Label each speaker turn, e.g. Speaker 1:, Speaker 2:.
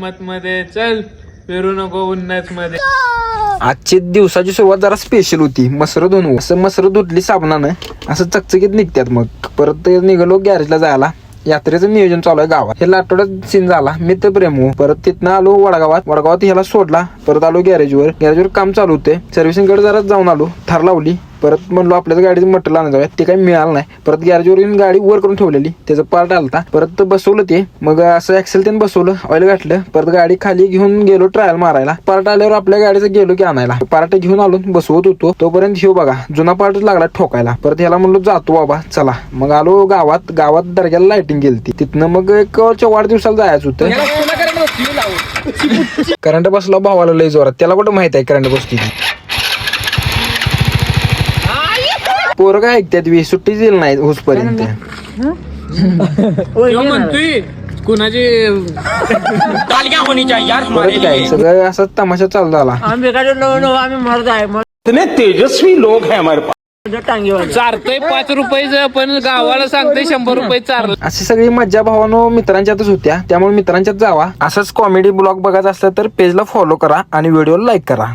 Speaker 1: गंमत मध्ये चल फिरू नको उन्हात मध्ये.
Speaker 2: आजची दिवसाची सुरुवात जरा स्पेशल होती. मसर धुणं असं मसर धुतली साबणानं असं चकचकीत निघतात. मग परत निघालो गॅरेजला जायला. यात्रेचं नियोजन चालू आहे गावात. ह्याला आठवड्यात सीन झाला. मित्र प्रेमू. परत तिथनं आलो वडगावात ह्याला सोडला. परत आलो गॅरेजवर काम चालू होते. सर्व्हिसिंग कडे जरा जाऊन आलो. थार लावली. परत म्हणलो आपल्याच गाडीचं मटेरियल आणून जाऊया. ते काही मिळालं नाही. परत गॅरेजवर येऊन गाडी वर करून ठेवलेली. त्याचं पार्ट आलता. परत बसवलं ते. मग असं ऍक्सेल त्यानं बसवलं. ऑइल घातलं. परत गाडी खाली घेऊन गेलो ट्रायल मारायला. पार्ट आल्यावर आपल्या गाडीचं गेलो की आणायला. पार्ट घेऊन आलो बसवत होतो तोपर्यंत ह्यो बघा जुना पार्ट लागला ठोकायला. परत ह्याला म्हणलो जातो बाबा चला. मग आलो गावात दर्ग्याला लाइटिंग गेलती. तिथनं मग एक वाढदिवसाला जायचं होतं. करंट बसला भावाला लय जोरात. त्याला कुठं माहित आहे करंट बसती. पोरं काय ऐकतात सुट्टी दिली नाही होसपर्यंत.
Speaker 1: म्हणतोय कुणाची
Speaker 2: परत काय सगळं असा तमाशा चालू झाला.
Speaker 3: तेजस्वी लोक है हमारे पास.
Speaker 1: चारतोय 5 रुपयाचं पण गावाला सांगतोय 100 रुपये चारलं.
Speaker 2: अशी सगळी मज्जा भावानो मित्रांच्यातच होत्या. त्यामुळे मित्रांच्यात जावा. असंच कॉमेडी ब्लॉग बघायचा असलं तर पेजला फॉलो करा आणि व्हिडिओला लाईक करा.